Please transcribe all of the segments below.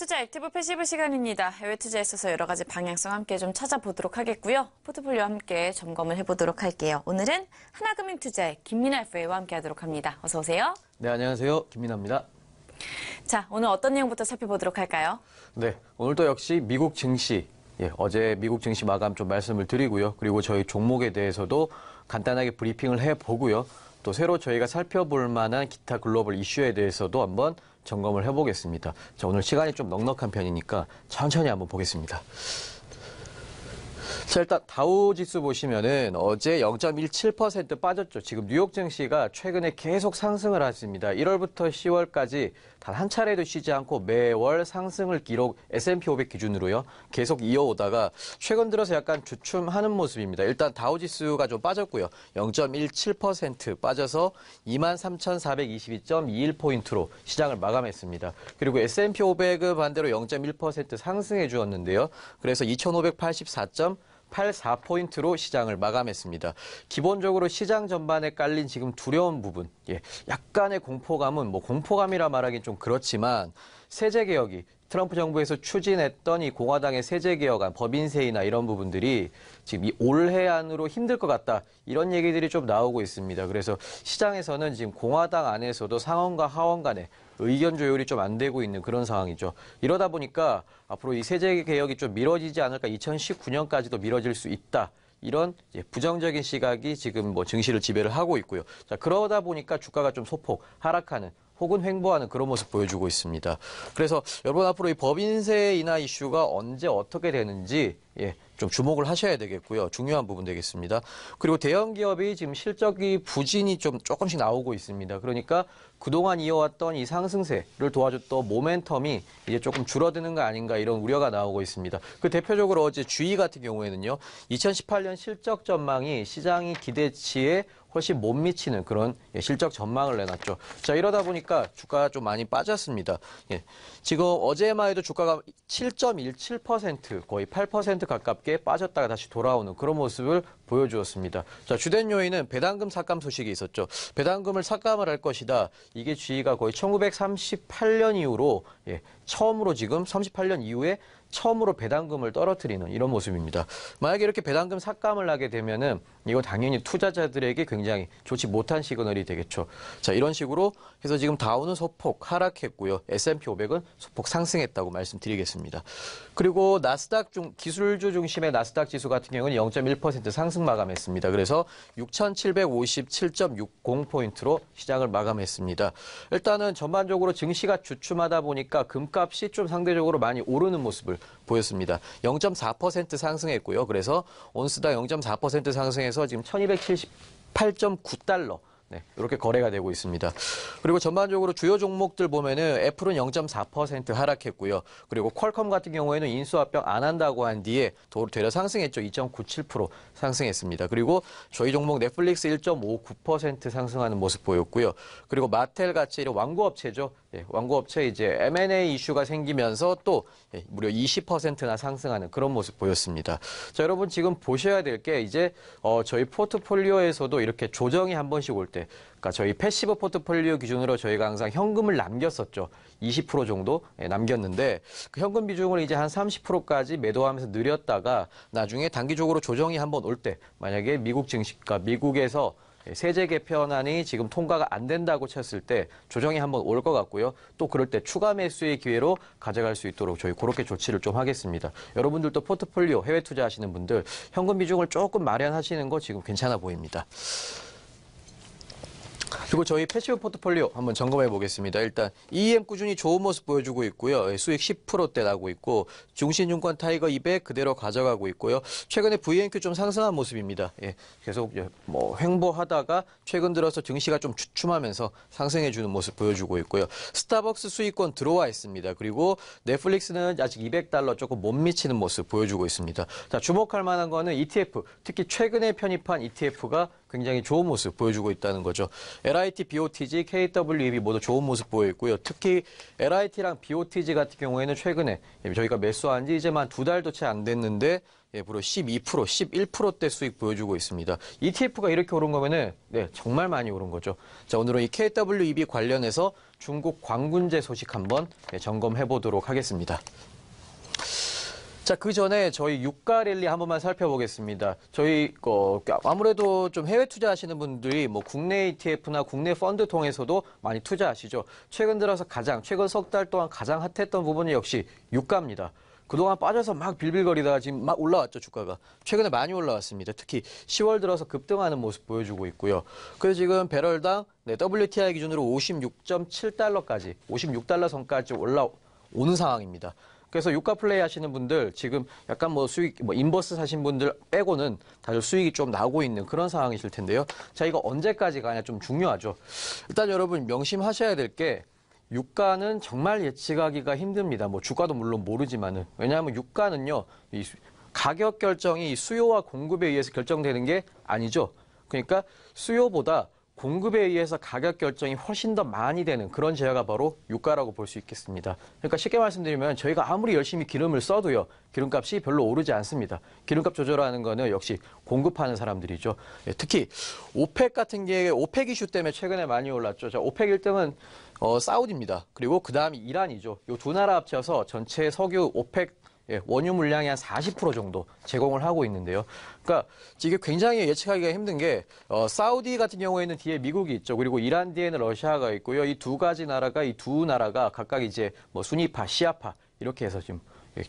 투자 액티브 패시브 시간입니다. 해외 투자에 있어서 여러 가지 방향성 함께 좀 찾아보도록 하겠고요. 포트폴리오 함께 점검을 해보도록 할게요. 오늘은 하나금융투자의 김민아 FA와 함께 하도록 합니다. 어서 오세요. 네, 안녕하세요. 김민아입니다. 자, 오늘 어떤 내용부터 살펴보도록 할까요? 네, 오늘도 역시 미국 증시, 어제 미국 증시 마감 좀 말씀을 드리고요. 그리고 저희 종목에 대해서도 간단하게 브리핑을 해보고요. 또 새로 저희가 살펴볼 만한 기타 글로벌 이슈에 대해서도 한번 점검을 해보겠습니다. 자, 오늘 시간이 좀 넉넉한 편이니까 천천히 한번 보겠습니다. 자, 일단 다우지수 보시면은 어제 0.17% 빠졌죠. 지금 뉴욕 증시가 최근에 계속 상승을 했습니다. 1월부터 10월까지 단 한 차례도 쉬지 않고 매월 상승을 기록 S&P 500 기준으로요. 계속 이어오다가 최근 들어서 약간 주춤하는 모습입니다. 일단 다우지수가 좀 빠졌고요. 0.17% 빠져서 23,422.21포인트로 시장을 마감했습니다. 그리고 S&P 500은 반대로 0.1% 상승해 주었는데요. 그래서 2,580.84포인트로 시장을 마감했습니다. 기본적으로 시장 전반에 깔린 지금 두려운 부분, 약간의 공포감은 공포감이라 말하긴 좀 그렇지만 세제개혁이 트럼프 정부에서 추진했던 이 공화당의 세제개혁안, 법인세이나 이런 부분들이 지금 이 올해 안으로 힘들 것 같다. 이런 얘기들이 좀 나오고 있습니다. 그래서 시장에서는 지금 공화당 안에서도 상원과 하원 간에 의견 조율이 좀 안 되고 있는 그런 상황이죠. 이러다 보니까 앞으로 이 세제개혁이 좀 미뤄지지 않을까, 2019년까지도 미뤄질 수 있다. 이런 부정적인 시각이 지금 증시를 지배를 하고 있고요. 자, 그러다 보니까 주가가 좀 소폭 하락하는 혹은 횡보하는 그런 모습 보여주고 있습니다. 그래서 여러분 앞으로 이 법인세 인하 이슈가 언제 어떻게 되는지 좀 주목을 하셔야 되겠고요. 중요한 부분 되겠습니다. 그리고 대형 기업이 지금 실적이 부진이 좀 조금씩 나오고 있습니다. 그러니까 그동안 이어왔던 이 상승세를 도와줬던 모멘텀이 이제 조금 줄어드는 거 아닌가 이런 우려가 나오고 있습니다. 그 대표적으로 어제 GE 같은 경우에는요. 2018년 실적 전망이 시장이 기대치에 훨씬 못 미치는 그런 실적 전망을 내놨죠. 자, 이러다 보니까 주가가 좀 많이 빠졌습니다. 지금 어제만 해도 주가가 7.17% 거의 8% 가깝게 빠졌다가 다시 돌아오는 그런 모습을 보여주었습니다. 자, 주된 요인은 배당금 삭감 소식이 있었죠. 배당금을 삭감을 할 것이다. 이게 GE가 거의 1938년 이후로 처음으로 지금 38년 이후에 처음으로 배당금을 떨어뜨리는 이런 모습입니다. 만약에 이렇게 배당금 삭감을 하게 되면은 이거 당연히 투자자들에게 굉장히 좋지 못한 시그널이 되겠죠. 자, 이런 식으로 해서 지금 다우는 소폭 하락했고요. S&P 500은 소폭 상승했다고 말씀드리겠습니다. 그리고 나스닥 기술주 중심의 나스닥 지수 같은 경우는 0.1% 상승 마감했습니다. 그래서 6,757.60포인트로 시장을 마감했습니다. 일단은 전반적으로 증시가 주춤하다 보니까 금값이 좀 상대적으로 많이 오르는 모습을 보였습니다. 0.4% 상승했고요. 그래서 온스당 0.4% 상승해서 지금 1278.9달러. 이렇게 거래가 되고 있습니다. 그리고 전반적으로 주요 종목들 보면은 애플은 0.4% 하락했고요. 그리고 퀄컴 같은 경우에는 인수합병 안 한다고 한 뒤에 되려 상승했죠. 2.97% 상승했습니다. 그리고 저희 종목 넷플릭스 1.59% 상승하는 모습 보였고요. 그리고 마텔 같이 이런 완구업체죠. 완구업체 이제 M&A 이슈가 생기면서 또 무려 20%나 상승하는 그런 모습 보였습니다. 자, 여러분 지금 보셔야 될 게 이제 저희 포트폴리오에서도 이렇게 조정이 한 번씩 올 때, 그러니까 저희 패시브 포트폴리오 기준으로 저희가 항상 현금을 남겼었죠. 20% 정도 남겼는데 그 현금 비중을 이제 한 30%까지 매도하면서 늘렸다가 나중에 단기적으로 조정이 한 번 올 때, 만약에 미국 증시가 미국에서 세제 개편안이 지금 통과가 안 된다고 쳤을 때 조정이 한번 올 것 같고요. 또 그럴 때 추가 매수의 기회로 가져갈 수 있도록 저희 그렇게 조치를 좀 하겠습니다. 여러분들도 포트폴리오 해외 투자하시는 분들 현금 비중을 조금 마련하시는 거 지금 괜찮아 보입니다. 그리고 저희 패시브 포트폴리오 한번 점검해 보겠습니다. 일단 EM 꾸준히 좋은 모습 보여주고 있고요. 수익 10%대 나고 있고 중신증권 타이거 200 그대로 가져가고 있고요. 최근에 VNQ 좀 상승한 모습입니다. 계속 횡보하다가 최근 들어서 증시가 좀 주춤하면서 상승해 주는 모습 보여주고 있고요. 스타벅스 수익권 들어와 있습니다. 그리고 넷플릭스는 아직 200달러 조금 못 미치는 모습 보여주고 있습니다. 자, 주목할 만한 거는 ETF, 특히 최근에 편입한 ETF가 굉장히 좋은 모습 보여주고 있다는 거죠. LIT, BOTG, KWEB 모두 좋은 모습 보여있고요. 특히 LIT랑 BOTG 같은 경우에는 최근에 저희가 매수한 지 이제 만 2달도 채 안 됐는데 무려 12%, 11%대 수익 보여주고 있습니다. ETF가 이렇게 오른 거면은 정말 많이 오른 거죠. 자, 오늘은 이 KWEB 관련해서 중국 광군제 소식 한번 점검해 보도록 하겠습니다. 자, 그 전에 저희 유가 랠리 한 번만 살펴보겠습니다. 저희 아무래도 좀 해외 투자하시는 분들이 뭐 국내 ETF나 국내 펀드 통해서도 많이 투자하시죠. 최근 들어서 최근 석 달 동안 가장 핫했던 부분이 역시 유가입니다. 그동안 빠져서 막 빌빌거리다가 지금 막 올라왔죠, 주가가. 최근에 많이 올라왔습니다. 특히 10월 들어서 급등하는 모습 보여주고 있고요. 그래서 지금 배럴당 WTI 기준으로 56.7달러까지, 56달러 선까지 올라오는 상황입니다. 그래서 유가 플레이 하시는 분들 지금 약간 수익, 인버스 사신 분들 빼고는 다들 수익이 좀 나고 있는 그런 상황이실 텐데요. 자, 이거 언제까지 가냐 좀 중요하죠. 일단 여러분 명심하셔야 될 게 유가는 정말 예측하기가 힘듭니다. 주가도 물론 모르지만은. 왜냐하면 유가는요, 이 가격 결정이 수요와 공급에 의해서 결정되는 게 아니죠. 그러니까 수요보다 공급에 의해서 가격 결정이 훨씬 더 많이 되는 그런 제어가 바로 유가라고 볼 수 있겠습니다. 그러니까 쉽게 말씀드리면 저희가 아무리 열심히 기름을 써도요, 기름값이 별로 오르지 않습니다. 기름값 조절하는 거는 역시 공급하는 사람들이죠. 특히 오펙 같은 게 오펙 이슈 때문에 최근에 많이 올랐죠. 자, 오펙 1등은 사우디입니다. 그리고 그 다음이 이란이죠. 이 두 나라 합쳐서 전체 석유 오펙 원유 물량의 한 40% 정도 제공을 하고 있는데요. 그러니까 이게 굉장히 예측하기가 힘든 게 사우디 같은 경우에는 뒤에 미국이 있죠. 그리고 이란 뒤에는 러시아가 있고요. 이 두 나라가 각각 이제 수니파, 시아파 이렇게 해서 지금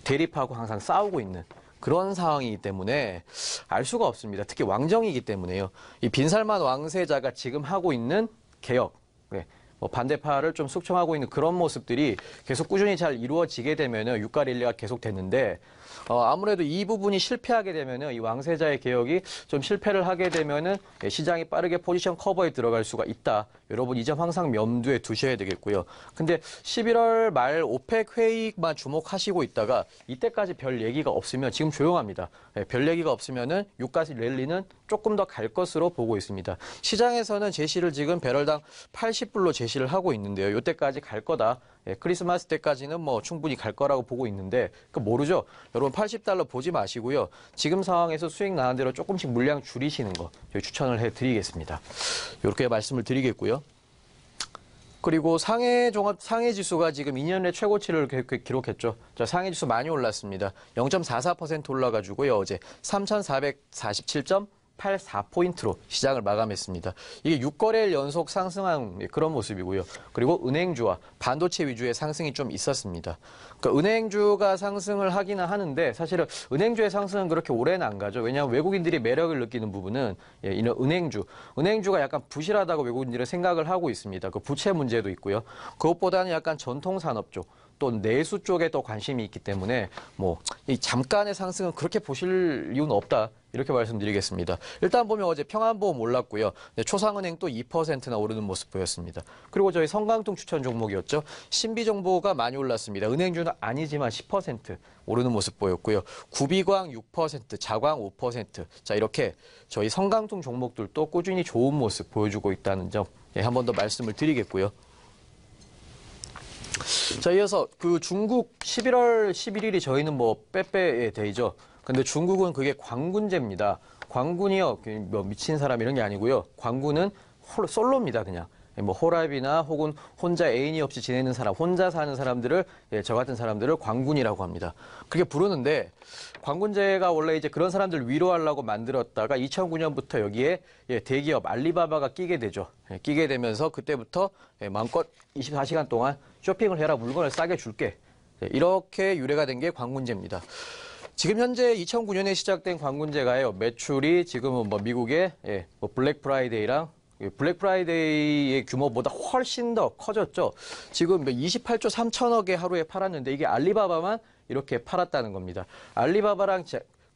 대립하고 항상 싸우고 있는 그런 상황이기 때문에 알 수가 없습니다. 특히 왕정이기 때문에요. 이 빈살만 왕세자가 지금 하고 있는 개혁, 반대파를 좀 숙청하고 있는 그런 모습들이 계속 꾸준히 잘 이루어지게 되면은 유가 랠리가 계속 되는데 아무래도 이 부분이 실패하게 되면은 이 왕세자의 개혁이 좀 실패를 하게 되면은 시장이 빠르게 포지션 커버에 들어갈 수가 있다. 여러분 이 점 항상 염두에 두셔야 되겠고요. 근데 11월 말 오펙 회의만 주목하시고 있다가 이때까지 별 얘기가 없으면 지금 조용합니다. 별 얘기가 없으면은 유가 랠리는 조금 더 갈 것으로 보고 있습니다. 시장에서는 제시를 지금 배럴당 80불로 제시를 하고 있는데요. 이때까지 갈 거다. 크리스마스 때까지는 충분히 갈 거라고 보고 있는데 모르죠. 여러분 80달러 보지 마시고요. 지금 상황에서 수익 나는 대로 조금씩 물량 줄이시는 거 저희 추천을 해드리겠습니다. 이렇게 말씀을 드리겠고요. 그리고 상해 지수가 지금 2년 내 최고치를 기록했죠. 자, 상해 지수 많이 올랐습니다. 0.44% 올라가지고요. 어제 3,447.84포인트로 시장을 마감했습니다. 이게 6거래일 연속 상승한 그런 모습이고요. 그리고 은행주와 반도체 위주의 상승이 좀 있었습니다. 그러니까 은행주가 상승을 하기는 하는데 사실은 은행주의 상승은 그렇게 오래는 안 가죠. 왜냐하면 외국인들이 매력을 느끼는 부분은 이런 은행주가 약간 부실하다고 외국인들은 생각을 하고 있습니다. 그 부채 문제도 있고요. 그것보다는 약간 전통산업 쪽, 또 내수 쪽에 또 관심이 있기 때문에 이 잠깐의 상승은 그렇게 보실 이유는 없다. 이렇게 말씀드리겠습니다. 일단 보면 어제 평안보험 올랐고요. 초상은행 또 2%나 오르는 모습 보였습니다. 그리고 저희 성강통 추천 종목이었죠. 신비정보가 많이 올랐습니다. 은행주는 아니지만 10% 오르는 모습 보였고요. 구비광 6%, 자광 5%. 자, 이렇게 저희 성강통 종목들도 꾸준히 좋은 모습 보여주고 있다는 점 한 번 더 말씀을 드리겠고요. 자, 이어서 그 중국 11월 11일이 저희는 빼빼의 데이죠. 근데 중국은 그게 광군제입니다. 광군이요, 미친 사람 이런 게 아니고요. 광군은 솔로입니다, 그냥. 호랍이나 혹은 혼자 애인이 없이 지내는 사람, 혼자 사는 사람들을, 저 같은 사람들을 광군이라고 합니다. 그렇게 부르는데, 광군제가 원래 이제 그런 사람들 위로하려고 만들었다가 2009년부터 여기에 대기업 알리바바가 끼게 되죠. 끼게 되면서 그때부터 마음껏 24시간 동안 쇼핑을 해라, 물건을 싸게 줄게. 이렇게 유래가 된 게 광군제입니다. 지금 현재 2009년에 시작된 광군제가요, 매출이 지금은 미국의 블랙 프라이데이랑 블랙 프라이데이의 규모보다 훨씬 더 커졌죠. 지금 28조 3천억에 하루에 팔았는데 이게 알리바바만 이렇게 팔았다는 겁니다. 알리바바랑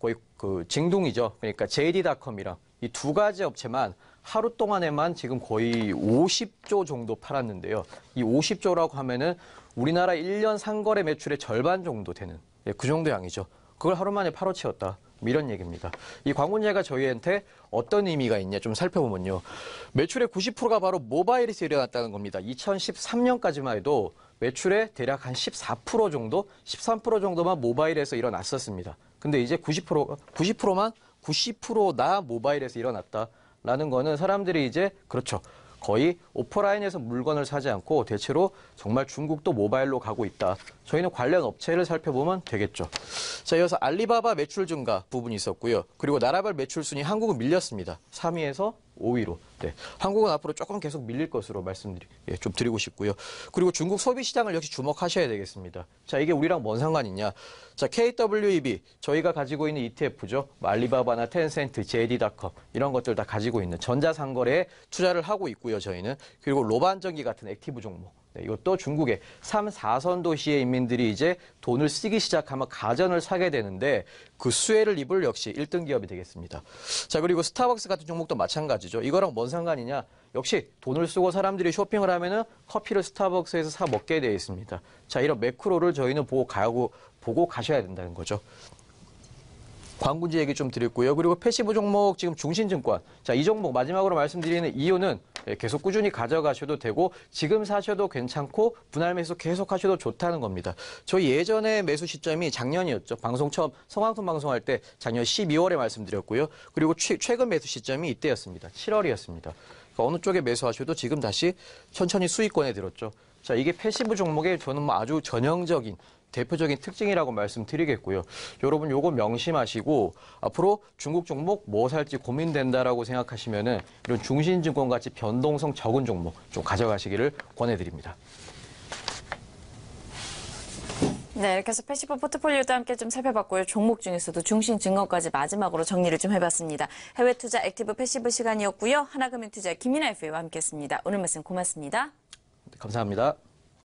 거의 그 징둥이죠. 그러니까 JD.com이랑 이 두 가지 업체만 하루 동안에만 지금 거의 50조 정도 팔았는데요. 이 50조라고 하면은 우리나라 1년 상거래 매출의 절반 정도 되는 그 정도 양이죠. 그걸 하루 만에 팔어 채웠다. 이런 얘기입니다. 이 광군제가 저희한테 어떤 의미가 있냐 좀 살펴보면요. 매출의 90%가 바로 모바일에서 일어났다는 겁니다. 2013년까지만 해도 매출의 대략 한 14% 정도, 13% 정도만 모바일에서 일어났었습니다. 근데 이제 90%만 90%나 모바일에서 일어났다라는 거는 사람들이 이제 그렇죠. 거의 오프라인에서 물건을 사지 않고 대체로 정말 중국도 모바일로 가고 있다. 저희는 관련 업체를 살펴보면 되겠죠. 자, 이어서 알리바바 매출 증가 부분이 있었고요. 그리고 나라별 매출 순위 한국은 밀렸습니다. 3위에서 5위로. 네. 한국은 앞으로 조금 계속 밀릴 것으로 좀 드리고 싶고요. 그리고 중국 소비 시장을 역시 주목하셔야 되겠습니다. 자, 이게 우리랑 뭔 상관이냐? 자, KWEB 저희가 가지고 있는 ETF죠. 알리바바나 텐센트, JD.com 이런 것들 다 가지고 있는 전자상거래에 투자를 하고 있고요. 저희는 그리고 로반전기 같은 액티브 종목. 네, 이것도 중국의 3, 4선 도시의 인민들이 이제 돈을 쓰기 시작하면 가전을 사게 되는데 그 수혜를 입을 역시 1등 기업이 되겠습니다. 자, 그리고 스타벅스 같은 종목도 마찬가지죠. 이거랑 뭔 상관이냐? 역시 돈을 쓰고 사람들이 쇼핑을 하면은 커피를 스타벅스에서 사 먹게 되어 있습니다. 자, 이런 매크로를 저희는 보고 가셔야 된다는 거죠. 광군지 얘기 좀 드렸고요. 그리고 패시브 종목 지금 중신증권. 자, 이 종목 마지막으로 말씀드리는 이유는 계속 꾸준히 가져가셔도 되고 지금 사셔도 괜찮고 분할 매수 계속 하셔도 좋다는 겁니다. 저희 예전에 매수 시점이 작년이었죠. 방송 처음 성황통 방송할 때 작년 12월에 말씀드렸고요. 그리고 최근 매수 시점이 이때였습니다. 7월이었습니다. 그러니까 어느 쪽에 매수하셔도 지금 다시 천천히 수익권에 들었죠. 자, 이게 패시브 종목의 저는 뭐 아주 전형적인 대표적인 특징이라고 말씀드리겠고요. 여러분 요거 명심하시고 앞으로 중국 종목 뭐 살지 고민된다라고 생각하시면은 이런 중신증권 같이 변동성 적은 종목 좀 가져가시기를 권해드립니다. 네, 이렇게 해서 패시브 포트폴리오도 함께 좀 살펴봤고요. 종목 중에서도 중신증권까지 마지막으로 정리를 좀 해봤습니다. 해외 투자 액티브 패시브 시간이었고요. 하나금융투자 김민아 FA와 함께했습니다. 오늘 말씀 고맙습니다. 감사합니다.